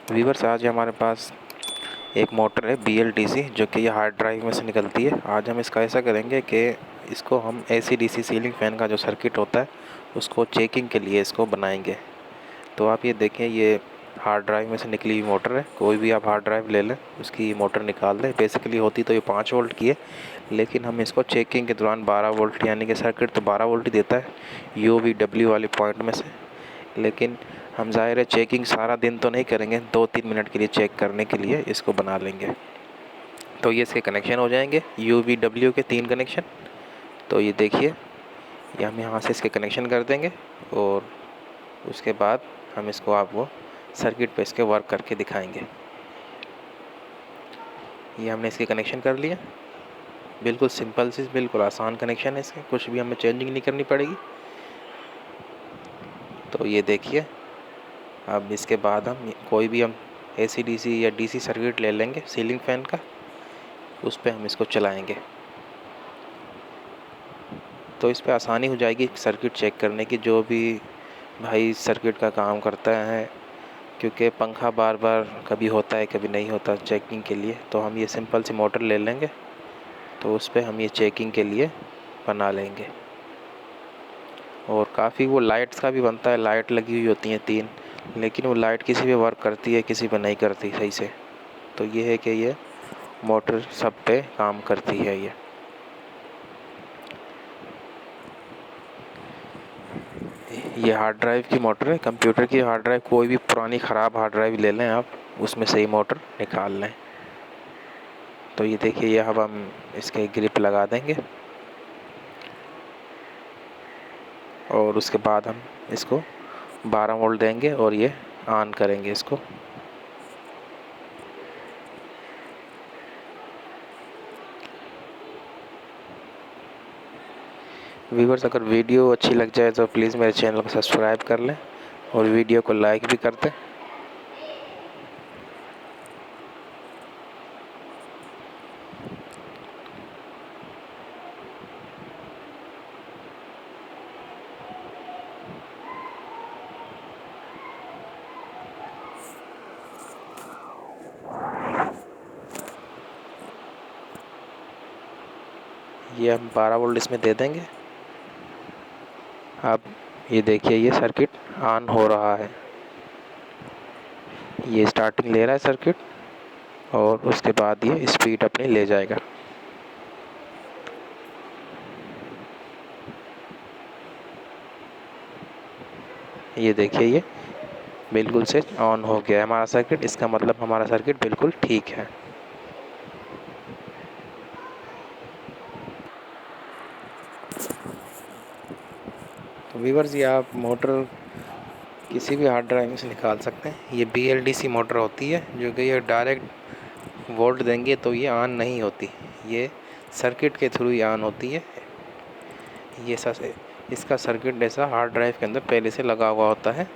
Viewers, आज हमारे पास एक मोटर है BLDC, जो कि ये हार्ड ड्राइव में से निकलती है। आज हम इसका ऐसा करेंगे कि इसको हम AC/DC सीलिंग फ़ैन का जो सर्किट होता है उसको चेकिंग के लिए इसको बनाएंगे। तो आप ये देखें, ये हार्ड ड्राइव में से निकली हुई मोटर है। कोई भी आप हार्ड ड्राइव ले लें, उसकी मोटर निकाल दें। बेसिकली होती तो ये 5 वोल्ट की है, लेकिन हम इसको चेकिंग के दौरान 12 वोल्ट, यानी कि सर्किट तो 12 वोल्ट ही देता है UVW वाले पॉइंट में से। लेकिन हम ज़ाहिर है चेकिंग सारा दिन तो नहीं करेंगे, 2-3 मिनट के लिए चेक करने के लिए इसको बना लेंगे। तो ये इसके कनेक्शन हो जाएंगे UVW के 3 कनेक्शन। तो ये देखिए, ये हम यहाँ से इसके कनेक्शन कर देंगे और उसके बाद हम इसको आपको सर्किट पे इसके वर्क करके दिखाएंगे। ये हमने इसके कनेक्शन कर लिया। बिल्कुल सिंपल सी, बिल्कुल आसान कनेक्शन है इसके, कुछ भी हमें चेंजिंग नहीं करनी पड़ेगी। तो ये देखिए, अब इसके बाद हम कोई भी AC/DC या DC सर्किट ले लेंगे सीलिंग फ़ैन का, उस पर हम इसको चलाएंगे। तो इस पर आसानी हो जाएगी सर्किट चेक करने की, जो भी भाई सर्किट का काम करता है, क्योंकि पंखा बार बार कभी होता है कभी नहीं होता चेकिंग के लिए। तो हम ये सिंपल सी मोटर ले लेंगे, तो उस पर हम ये चेकिंग के लिए बना लेंगे। और काफ़ी वो लाइट्स का भी बनता है, लाइट लगी हुई होती हैं 3, लेकिन वो लाइट किसी पे वर्क करती है, किसी पे नहीं करती सही से। तो ये है कि ये मोटर सब पे काम करती है। ये हार्ड ड्राइव की मोटर है, कंप्यूटर की हार्ड ड्राइव। कोई भी पुरानी ख़राब हार्ड ड्राइव ले लें आप, उसमें से ही मोटर निकाल लें। तो ये देखिए, ये अब हम इसके ग्रिप लगा देंगे और उसके बाद हम इसको 12 वोल्ट देंगे और ये ऑन करेंगे इसको। व्यूअर्स, अगर वीडियो अच्छी लग जाए तो प्लीज़ मेरे चैनल को सब्सक्राइब कर लें और वीडियो को लाइक भी कर दें। ये हम 12 वोल्ट इसमें दे देंगे। अब ये देखिए, ये सर्किट ऑन हो रहा है। ये स्टार्टिंग ले रहा है सर्किट और उसके बाद ये स्पीड अपनी ले जाएगा। ये देखिए, ये बिल्कुल से ऑन हो गया है हमारा सर्किट। इसका मतलब हमारा सर्किट बिल्कुल ठीक है। तो व्यूअर्स, ये आप मोटर किसी भी हार्ड ड्राइव से निकाल सकते हैं। ये BLDC मोटर होती है, जो कि ये डायरेक्ट वोल्ट देंगे तो ये ऑन नहीं होती, ये सर्किट के थ्रू ही ऑन होती है। ये इसका सर्किट ऐसा हार्ड ड्राइव के अंदर पहले से लगा हुआ होता है।